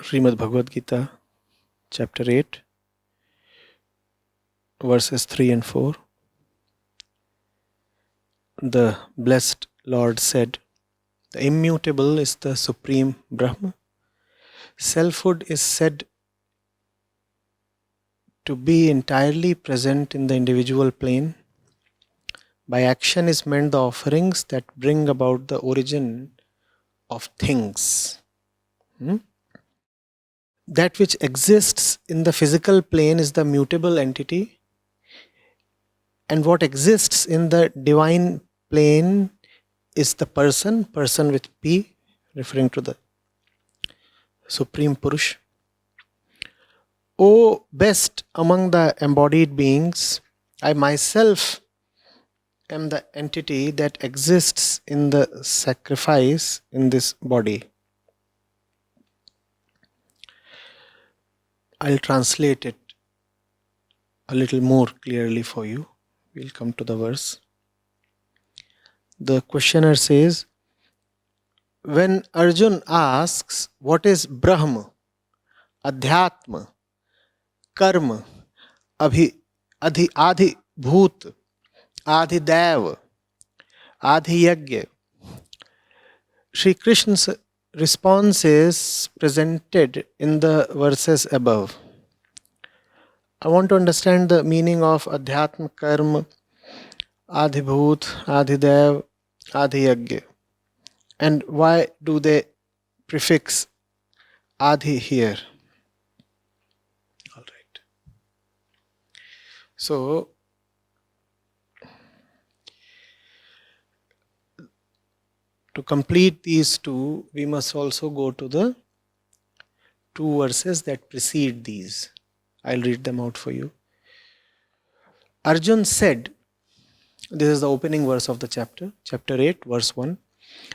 Srimad Bhagavad Gita, chapter 8, verses 3 and 4. The blessed Lord said, "The immutable is the supreme Brahma. Selfhood is said to be entirely present in the individual plane. By action is meant the offerings that bring about the origin of things. That which exists in the physical plane is the mutable entity, and what exists in the divine plane is the person with P, referring to the Supreme Purush. O best among the embodied beings, I myself am the entity that exists in the sacrifice in this body." I'll translate it a little more clearly for you. We'll come to the verse. The questioner says, when Arjun asks, what is Brahma, Adhyatma, Karma, Adhibhut, Adhidaiva, Adhyatm, Sri Krishna's response is presented in the verses above. I want to understand the meaning of Adhyatma, Karma, Adhibhut, Adhidaiva, Adhyatm, and why do they prefix Adhi here? All right. So, to complete these two, we must also go to the two verses that precede these. I'll read them out for you. Arjun said, this is the opening verse of the chapter 8, verse 1.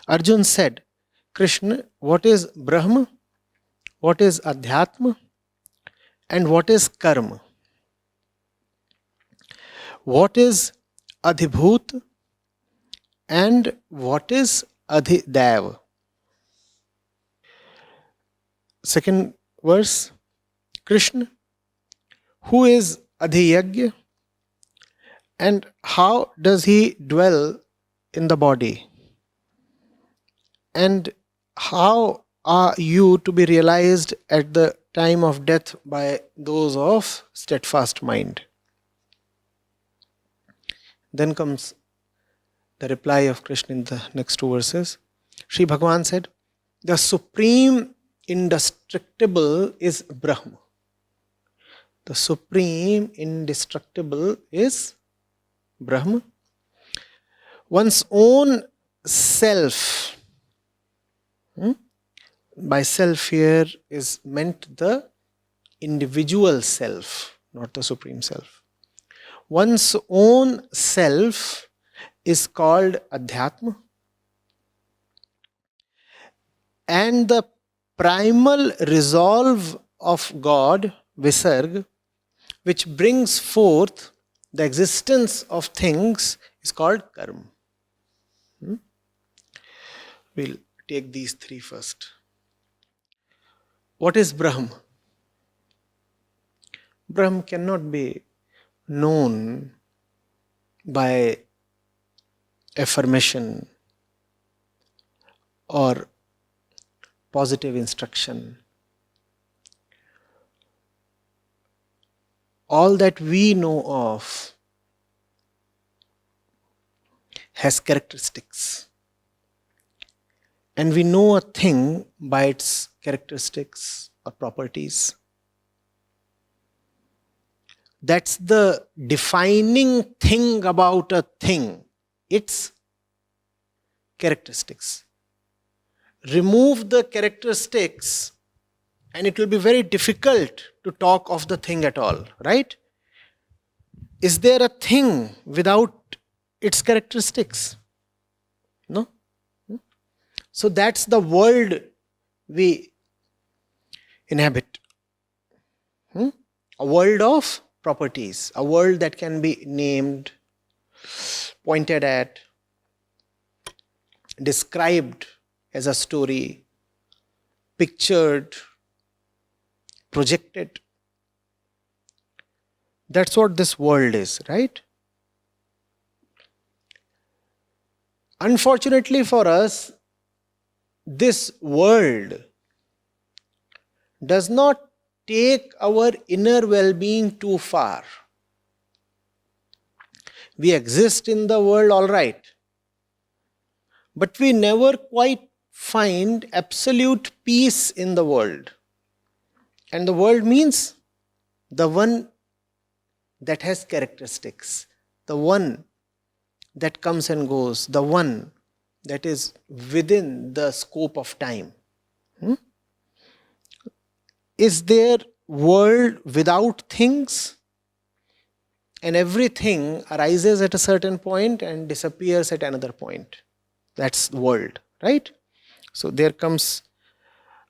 Arjun said, Krishna, what is Brahma? What is Adhyatma? And what is Karma? What is Adhibhut? And what is Adhidaiva? Second verse, Krishna, who is Adhyatm? And how does he dwell in the body? And how are you to be realized at the time of death by those of steadfast mind? Then comes the reply of Krishna in the next two verses. Sri Bhagavan said, the supreme indestructible is Brahma. The supreme indestructible is Brahma. One's own self, by self here is meant the individual self, not the supreme self. One's own self is called Adhyatma, and the primal resolve of God, Visarga, which brings forth the existence of things, is called Karma. We'll take these three first. What is Brahm? Brahm cannot be known by affirmation or positive instruction. All that we know of has characteristics. And we know a thing by its characteristics or properties. That's the defining thing about a thing, its characteristics. Remove the characteristics and it will be very difficult to talk of the thing at all, right? Is there a thing without its characteristics? No? So that's the world we inhabit. A world of properties, a world that can be named, pointed at, described as a story, pictured, projected. That's what this world is, right? Unfortunately for us, this world does not take our inner well-being too far. We exist in the world, all right, but we never quite find absolute peace in the world. And the world means the one that has characteristics, the one that comes and goes, the one that is within the scope of time. Is there world without things? And everything arises at a certain point and disappears at another point. That's the world, right? So there comes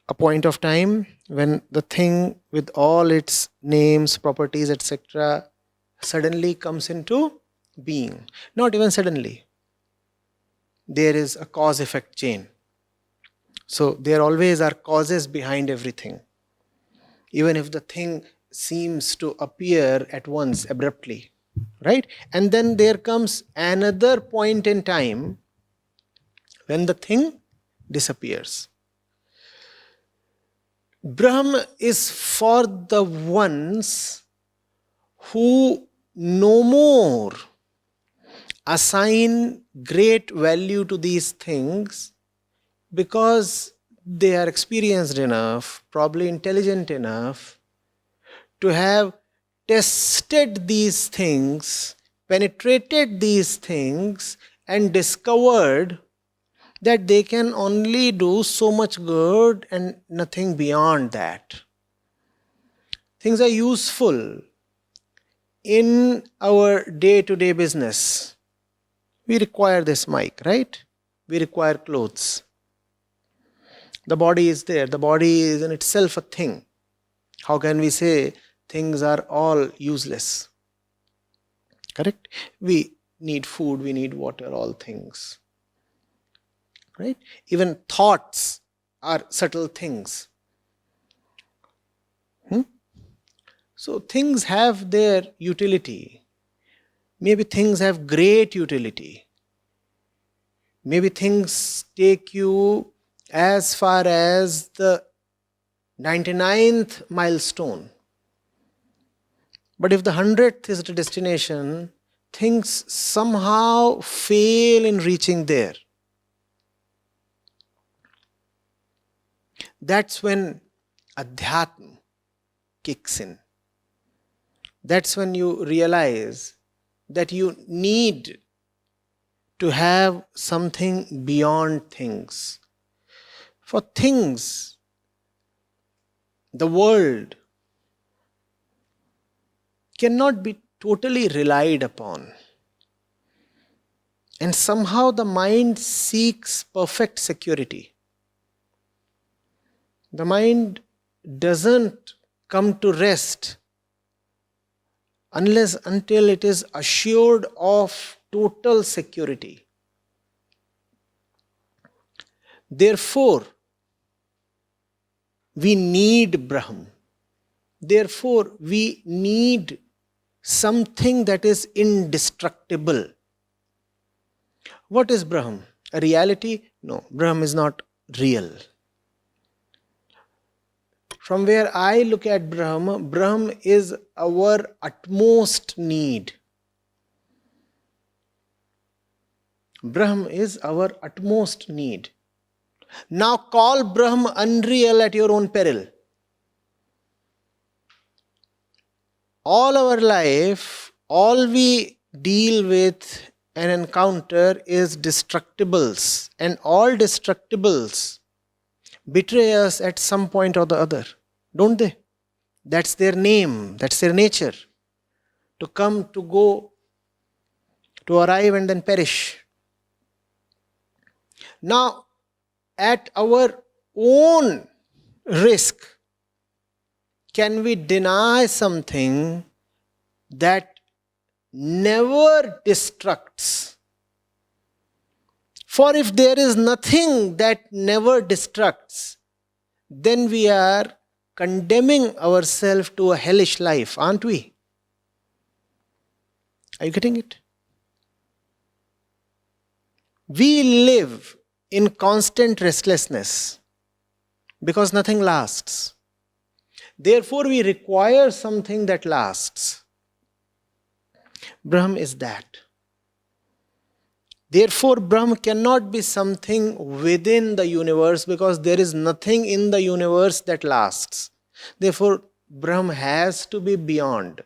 a point of time when the thing with all its names, properties, etc. suddenly comes into being. Not even suddenly. There is a cause-effect chain. So there always are causes behind everything. Even if the thing seems to appear at once abruptly, right? And then there comes another point in time when the thing disappears. Brahm is for the ones who no more assign great value to these things because they are experienced enough, probably intelligent enough to have tested these things, penetrated these things, and discovered that they can only do so much good and nothing beyond that. Things are useful in our day-to-day business. We require this mic, right? We require clothes. The body is there. The body is in itself a thing. How can we say things are all useless? Correct? We need food, we need water, all things. Right? Even thoughts are subtle things. So things have their utility. Maybe things have great utility. Maybe things take you as far as the 99th milestone. But if the 100th is the destination, things somehow fail in reaching there. That's when Adhyatm kicks in. That's when you realize that you need to have something beyond things. For things, the world cannot be totally relied upon. And somehow the mind seeks perfect security. The mind doesn't come to rest until it is assured of total security. Therefore, we need Brahm. Therefore, we need something that is indestructible. What is Brahm? A reality? No, Brahm is not real. From where I look at Brahm, Brahm is our utmost need. Brahm is our utmost need. Now call Brahm unreal at your own peril. All our life, all we deal with and encounter is destructibles. And all destructibles betray us at some point or the other. Don't they? That's their name, that's their nature. To come, to go, to arrive and then perish. Now, at our own risk, can we deny something that never destructs? For if there is nothing that never destructs, then we are condemning ourselves to a hellish life, aren't we? Are you getting it? We live in constant restlessness because nothing lasts. Therefore, we require something that lasts. Brahm is that. Therefore, Brahm cannot be something within the universe because there is nothing in the universe that lasts. Therefore, Brahm has to be beyond.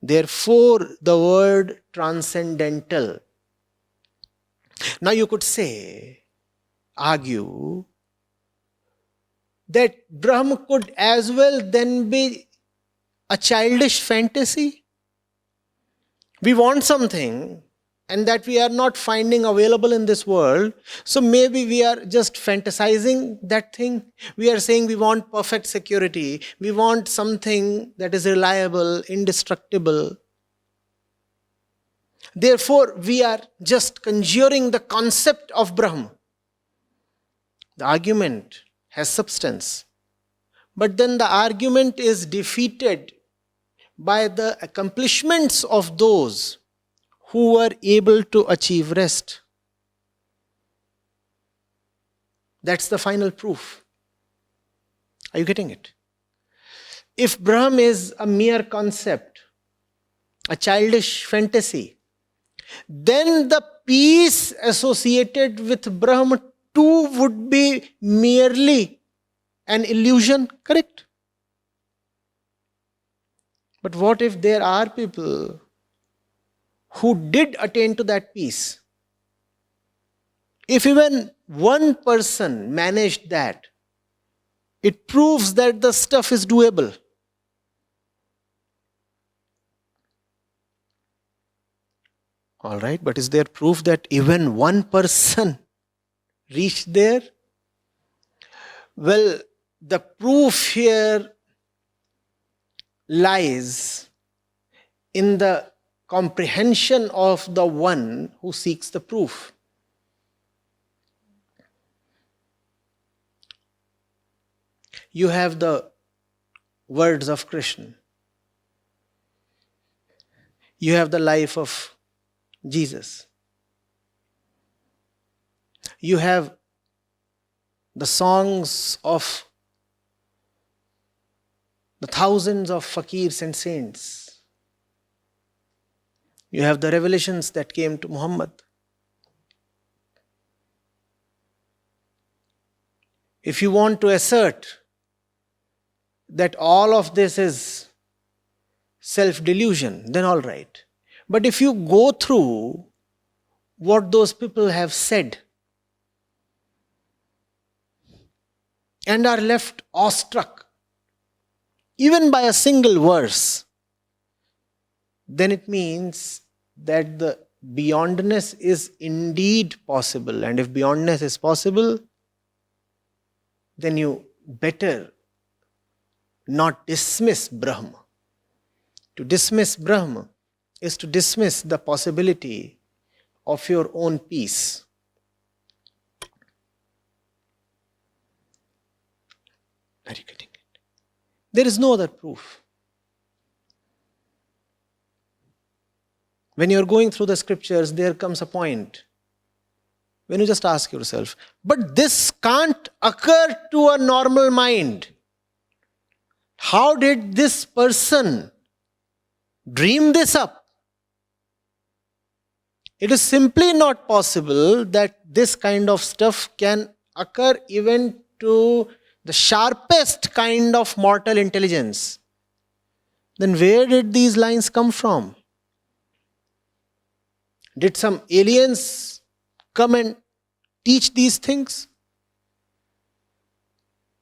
Therefore, the word transcendental. Now you could say, argue, that Brahm could as well then be a childish fantasy. We want something and that we are not finding available in this world. So maybe we are just fantasizing that thing. We are saying we want perfect security. We want something that is reliable, indestructible. Therefore, we are just conjuring the concept of Brahm. The argument has substance. But then the argument is defeated by the accomplishments of those who were able to achieve rest. That's the final proof. Are you getting it? If Brahm is a mere concept, a childish fantasy, then the peace associated with Brahm too would be merely an illusion, correct? But what if there are people who did attain to that peace? If even one person managed that, it proves that the stuff is doable. All right, but is there proof that even one person reached there? Well, the proof here lies in the comprehension of the one who seeks the proof. You have the words of Krishna. You have the life of Jesus. You have the songs of the thousands of fakirs and saints. You have the revelations that came to Muhammad. If you want to assert that all of this is self-delusion, then all right. But if you go through what those people have said and are left awestruck, even by a single verse, then it means that the beyondness is indeed possible. And if beyondness is possible, then you better not dismiss Brahma. To dismiss Brahma is to dismiss the possibility of your own peace. Are you getting it? There is no other proof. When you are going through the scriptures, there comes a point when you just ask yourself, but this can't occur to a normal mind. How did this person dream this up? It is simply not possible that this kind of stuff can occur even to the sharpest kind of mortal intelligence. Then where did these lines come from? Did some aliens come and teach these things?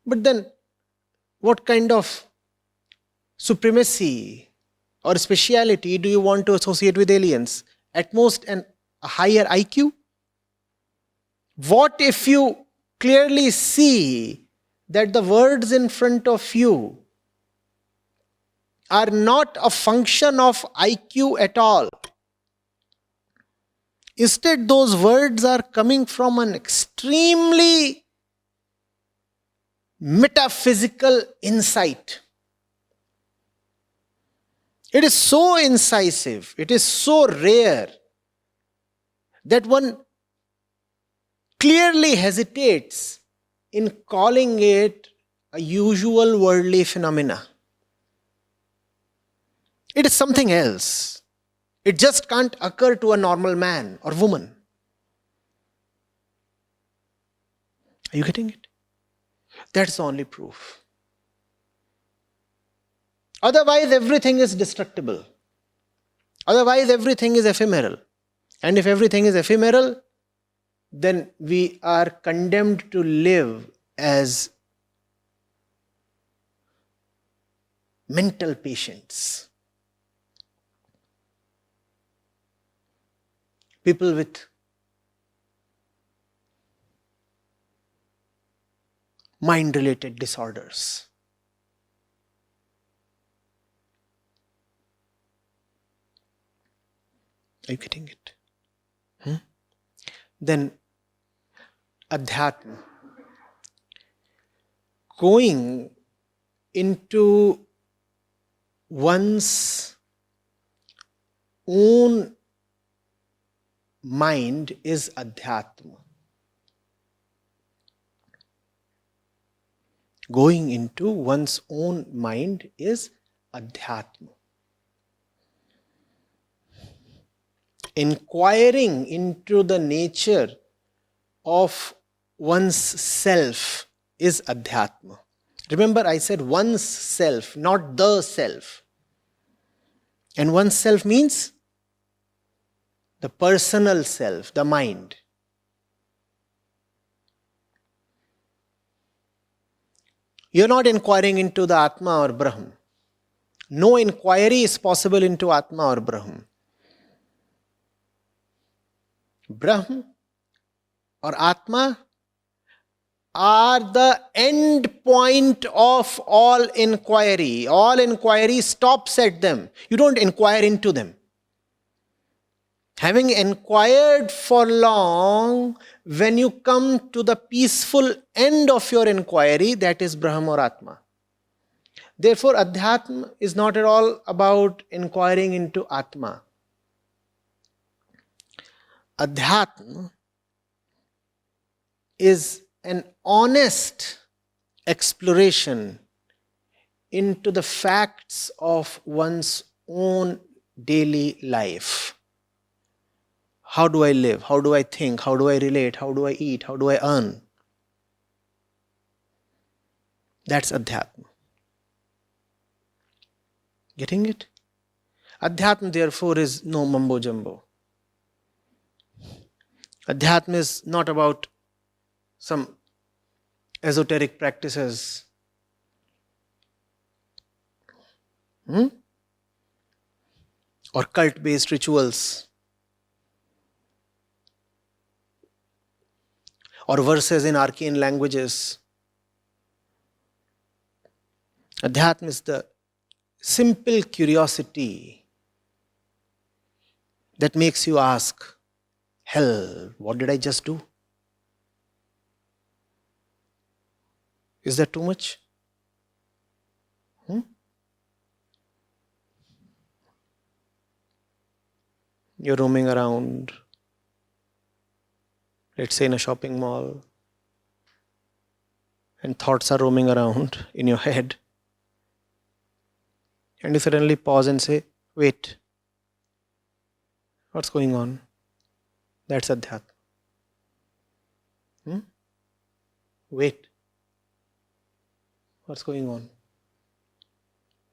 But then, what kind of supremacy or speciality do you want to associate with aliens? At most, a higher IQ? What if you clearly see that the words in front of you are not a function of IQ at all? Instead, those words are coming from an extremely metaphysical insight. It is so incisive, it is so rare that one clearly hesitates in calling it a usual worldly phenomena. It is something else. It just can't occur to a normal man or woman. Are you getting it? That's the only proof. Otherwise, everything is destructible. Otherwise, everything is ephemeral. And if everything is ephemeral, then we are condemned to live as mental patients. People with mind-related disorders. Are you getting it? Then, Adhyatma. Going into one's own mind is Adhyatma. Going into one's own mind is Adhyatma. Inquiring into the nature of one's self is Adhyatma. Remember, I said one's self, not the self. And one's self means the personal self, the mind. You're not inquiring into the Atma or Brahm. No inquiry is possible into Atma or Brahm. Brahm or Atma are the end point of all inquiry. All inquiry stops at them. You don't inquire into them. Having inquired for long, when you come to the peaceful end of your inquiry, that is Brahm or Atma. Therefore, Adhyatma is not at all about inquiring into Atma. Adhyatma is an honest exploration into the facts of one's own daily life. How do I live? How do I think? How do I relate? How do I eat? How do I earn? That's Adhyatma. Getting it? Adhyatma, therefore, is no mumbo jumbo. Adhyatma is not about some esoteric practices. Or cult-based rituals. Or verses in arcane languages. Adhyatma is the simple curiosity that makes you ask, hell, what did I just do? Is that too much? You're roaming around, let's say in a shopping mall, and thoughts are roaming around in your head. And you suddenly pause and say, wait, what's going on? That's Adhyatma. Wait, what's going on?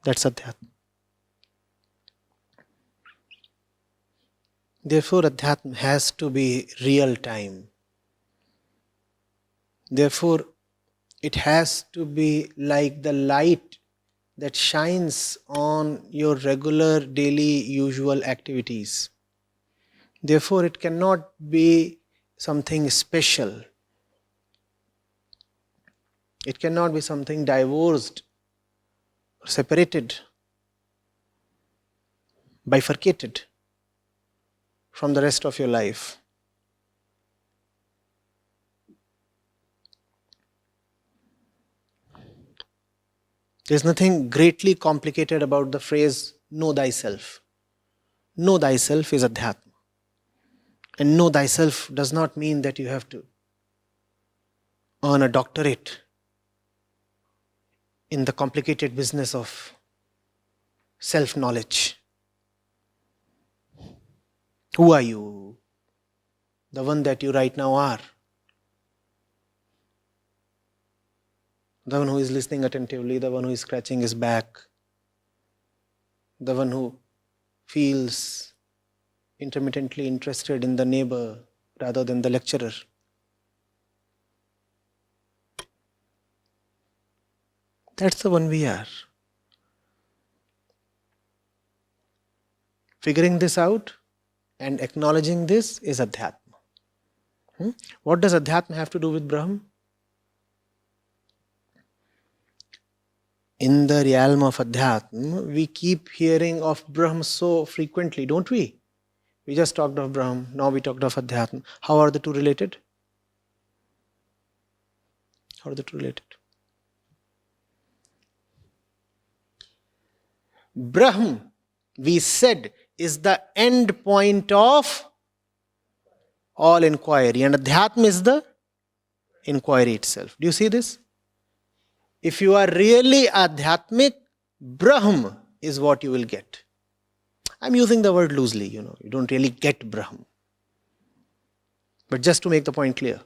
That's Adhyatma. Therefore, Adhyatma has to be real time. Therefore, it has to be like the light that shines on your regular, daily, usual activities. Therefore, it cannot be something special. It cannot be something divorced, or separated, bifurcated from the rest of your life. There's nothing greatly complicated about the phrase know thyself. Know thyself is Adhyatma. And know thyself does not mean that you have to earn a doctorate in the complicated business of self-knowledge. Who are you? The one that you right now are. The one who is listening attentively, the one who is scratching his back, the one who feels intermittently interested in the neighbor rather than the lecturer. That's the one we are. Figuring this out and acknowledging this is Adhyatma. What does Adhyatma have to do with Brahm? In the realm of Adhyatma, we keep hearing of Brahm so frequently, don't we? We just talked of Brahm, now we talked of Adhyatma. How are the two related? How are the two related? Brahm, we said, is the end point of all inquiry, and Adhyatma is the inquiry itself. Do you see this? If you are really Adhyatmic, Brahm is what you will get. I'm using the word loosely, you don't really get Brahm. But just to make the point clear.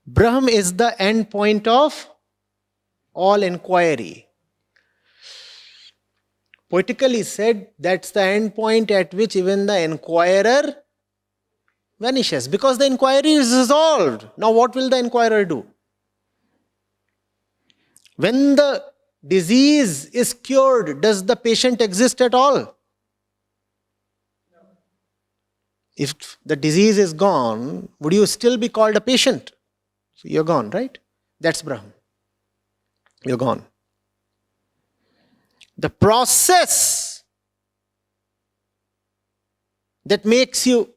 Brahm is the end point of all inquiry. Poetically said, that's the end point at which even the inquirer vanishes. Because the inquiry is resolved. Now what will the inquirer do? When the disease is cured, does the patient exist at all? No. If the disease is gone, would you still be called a patient? So you're gone, right? That's Brahm. You're gone. The process that makes you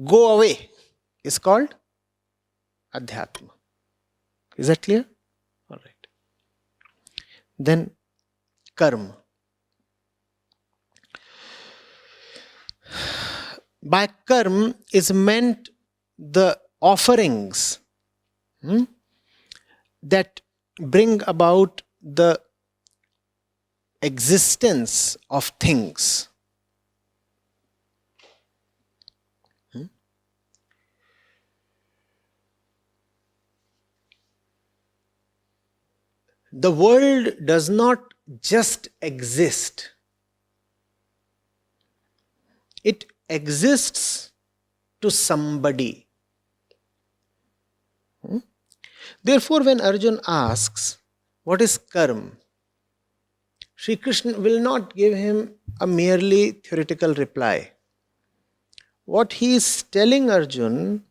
go away is called Adhyatma. Is that clear? All right. Then karma. By karma is meant the offerings that bring about the existence of things. The world does not just exist. It exists to somebody. Therefore, when Arjun asks, what is karma? Sri Krishna will not give him a merely theoretical reply. What he is telling Arjun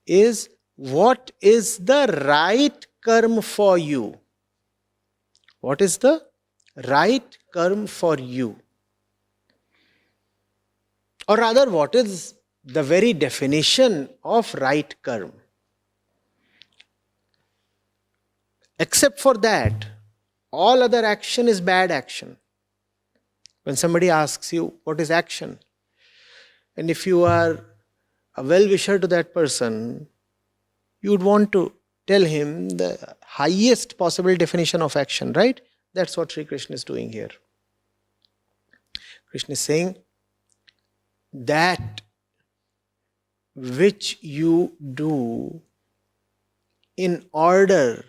is, what is the right karma for you? What is the right karma for you? Or rather, what is the very definition of right karma? Except for that, all other action is bad action. When somebody asks you, what is action? And if you are a well-wisher to that person, you would want to tell him the highest possible definition of action, right? That's what Sri Krishna is doing here. Krishna is saying, that which you do in order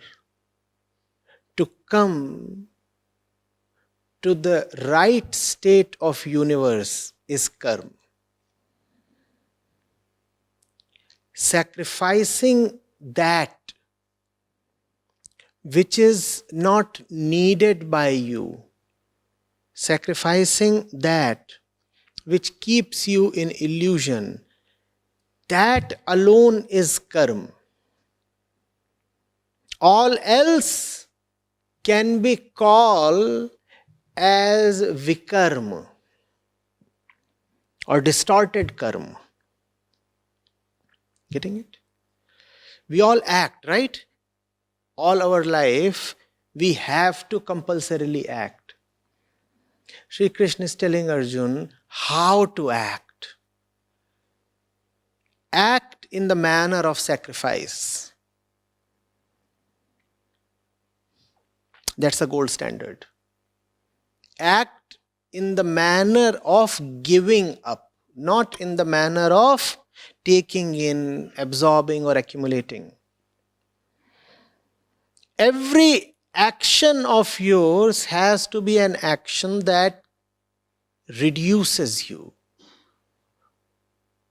to come to the right state of universe is karma. Sacrificing that which is not needed by you, sacrificing that which keeps you in illusion, that alone is karma. All else can be called as vikarma or distorted karma. Getting it? We all act, right? All our life, We have to compulsorily act. Sri Krishna is telling Arjun how to act. Act in the manner of sacrifice. That's a gold standard. Act in the manner of giving up, not in the manner of taking in, absorbing or accumulating. Every action of yours has to be an action that reduces you,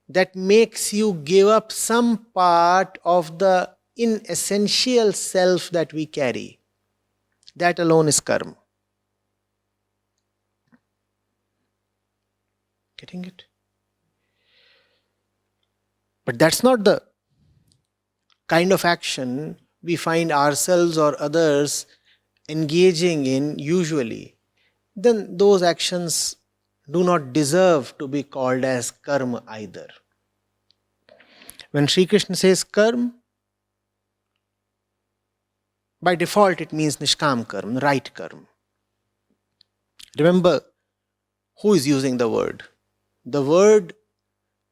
that makes you give up some part of the inessential self that we carry. That alone is karma. Getting it? But that's not the kind of action we find ourselves or others engaging in usually. Then those actions do not deserve to be called as karma either. When Sri Krishna says karma, by default it means nishkam karma, right karma. Remember who is using the word. The word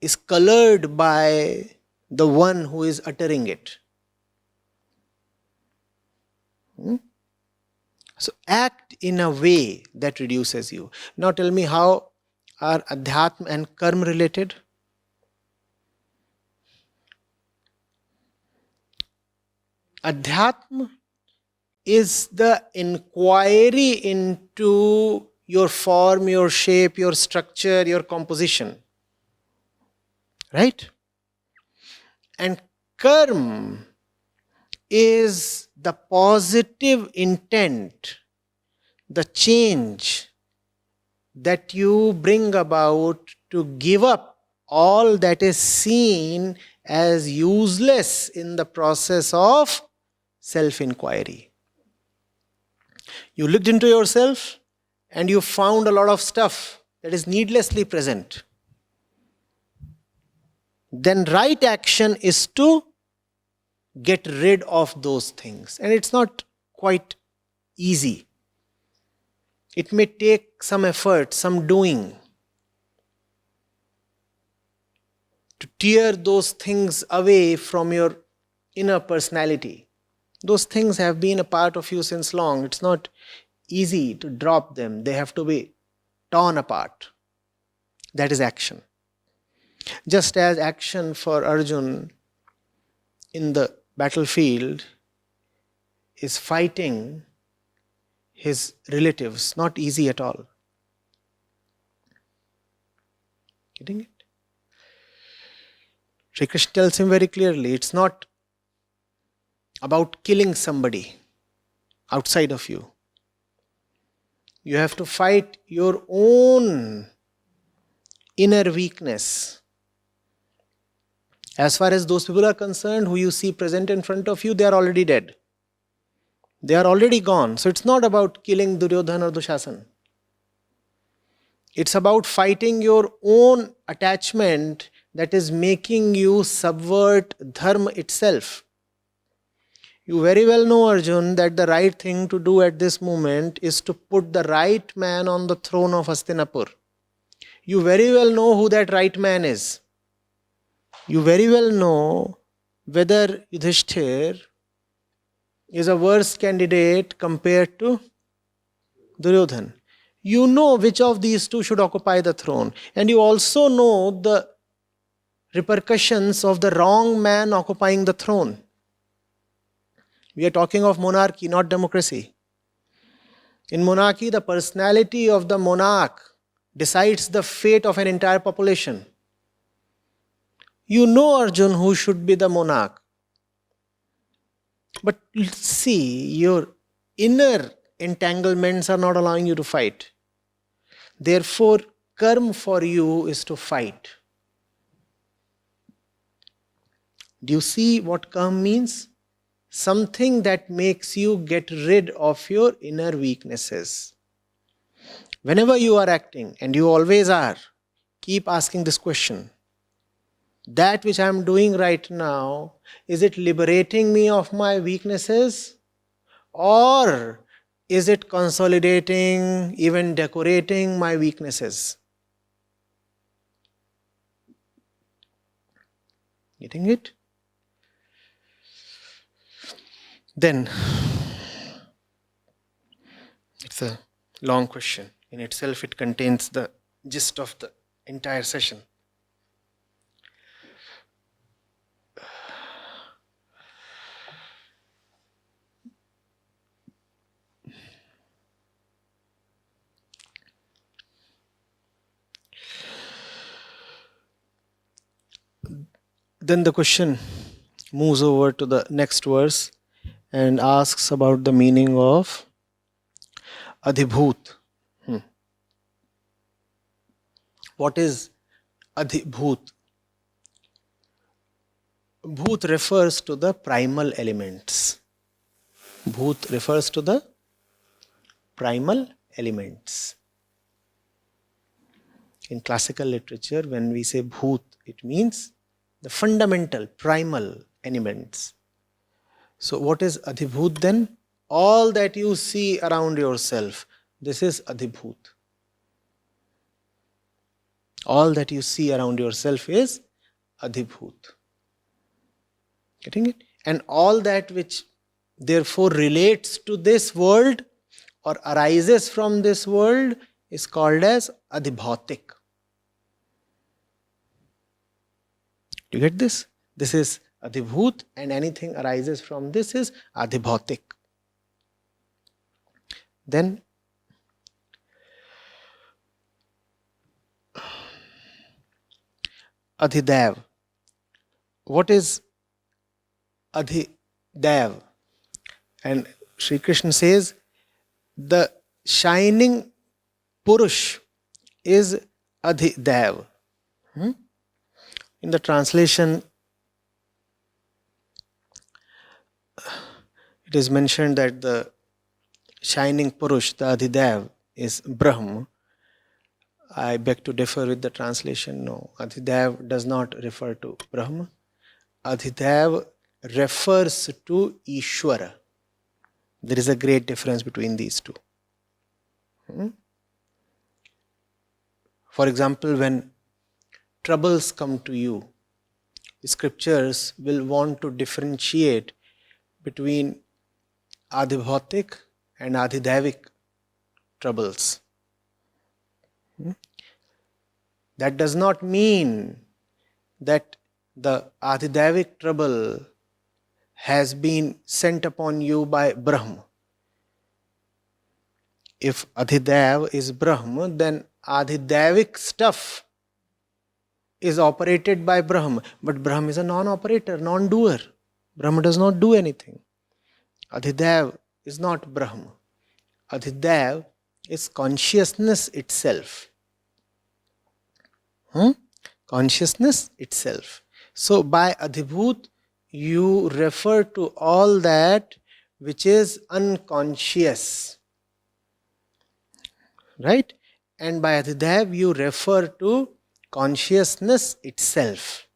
is colored by the one who is uttering it. So act in a way that reduces you. Now tell me, how are Adhyatm and Karma related? Adhyatm is the inquiry into your form, your shape, your structure, your composition. Right? And Karma is the positive intent, the change that you bring about to give up all that is seen as useless in the process of self-inquiry. You looked into yourself and you found a lot of stuff that is needlessly present. Then right action is to get rid of those things. And it's not quite easy. It may take some effort, some doing, to tear those things away from your inner personality. Those things have been a part of you since long. It's not easy to drop them. They have to be torn apart. That is action. Just as action for Arjun in the battlefield is fighting his relatives, not easy at all. Getting it? Sri Krishna tells him very clearly, it's not about killing somebody outside of you. You have to fight your own inner weakness. As far as those people are concerned who you see present in front of you, they are already dead. They are already gone. So it's not about killing Duryodhana or Dushasan. It's about fighting your own attachment that is making you subvert dharma itself. You very well know, Arjun, that the right thing to do at this moment is to put the right man on the throne of Hastinapur. You very well know who that right man is. You very well know whether Yudhishthir is a worse candidate compared to Duryodhan. You know which of these two should occupy the throne. And you also know the repercussions of the wrong man occupying the throne. We are talking of monarchy, not democracy. In monarchy, the personality of the monarch decides the fate of an entire population. You know, Arjun, who should be the monarch. But see, your inner entanglements are not allowing you to fight. Therefore, karma for you is to fight. Do you see what karma means? Something that makes you get rid of your inner weaknesses. Whenever you are acting, and you always are, keep asking this question. That which I am doing right now, is it liberating me of my weaknesses? Or is it consolidating, even decorating my weaknesses? Getting it? Then, it's a long question. In itself, it contains the gist of the entire session. Then the question moves over to the next verse and asks about the meaning of Adhibhut. What is Adhibhut? Bhut refers to the primal elements. Bhut refers to the primal elements. In classical literature, when we say Bhut, it means the fundamental, primal elements. So what is Adhibhut then? All that you see around yourself, this is Adhibhut. All that you see around yourself is Adhibhut. Getting it? And all that which therefore relates to this world or arises from this world is called as Adhibhautik. Do you get this? This is Adhibhut, and anything arises from this is Adhibhautik. Then Adhidaiva. What is Adhidaiva? And Sri Krishna says the shining Purush is Adhidaiva. In the translation, it is mentioned that the shining Purush, the Adhidaiva, is Brahm. I beg to differ with the translation. No, Adhidaiva does not refer to Brahma. Adhidaiva refers to Ishvara. There is a great difference between these two. For example, when troubles come to you, the scriptures will want to differentiate between Adhibhautik and Adhidaivic troubles. That does not mean that the Adhidaivic trouble has been sent upon you by Brahma. If Adhidaiva is Brahma, then Adhidaivic stuff is operated by Brahma. But Brahma is a non-operator, non-doer. Brahma does not do anything. Adhidaiva is not Brahma. Adhidaiva is consciousness itself. Consciousness itself. So by Adhibhut, you refer to all that which is unconscious. Right? And by Adhidaiva, you refer to consciousness itself.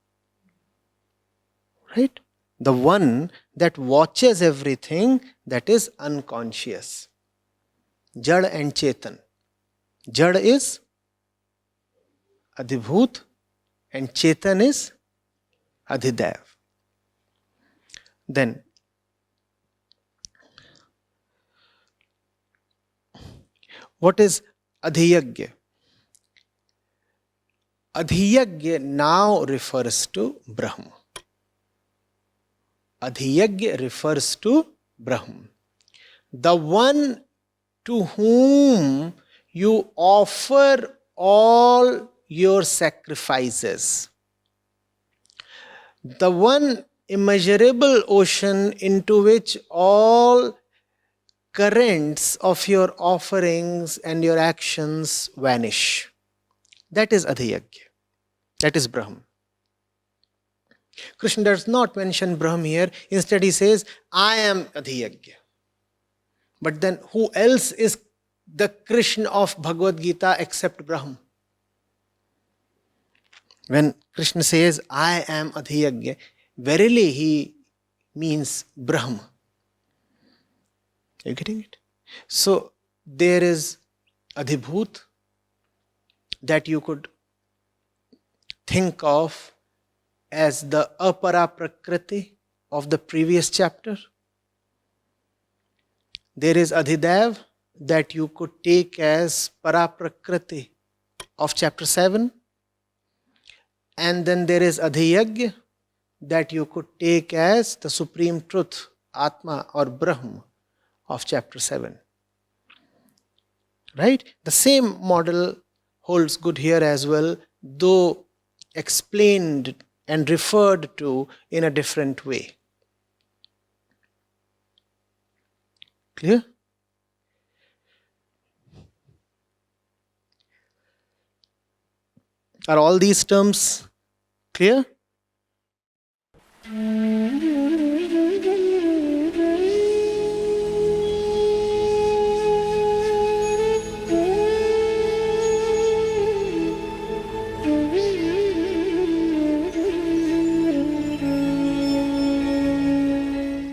Right? The one that watches everything that is unconscious. Jad and Chetan. Jad is Adhibhut and Chetan is Adhidaiva. Then, what is Adhiyagya? Adhiyagya now refers to Brahma. Adhiyagya refers to Brahma. The one to whom you offer all your sacrifices. The one immeasurable ocean into which all currents of your offerings and your actions vanish. That is Adhiyagya. That is Brahm. Krishna does not mention Brahm here. Instead he says, I am Adhiyagya. But then who else is the Krishna of Bhagavad Gita except Brahm? When Krishna says, I am Adhiyagya, verily he means Brahma. Are you getting it? So there is Adhibhut that you could think of as the apara prakriti of the previous chapter. There is Adhidaiva that you could take as paraprakriti of chapter 7. And then there is Adhyatm that you could take as the supreme truth, Atma or Brahm of chapter 7. Right? The same model holds good here as well, though explained and referred to in a different way. Clear? Are all these terms clear?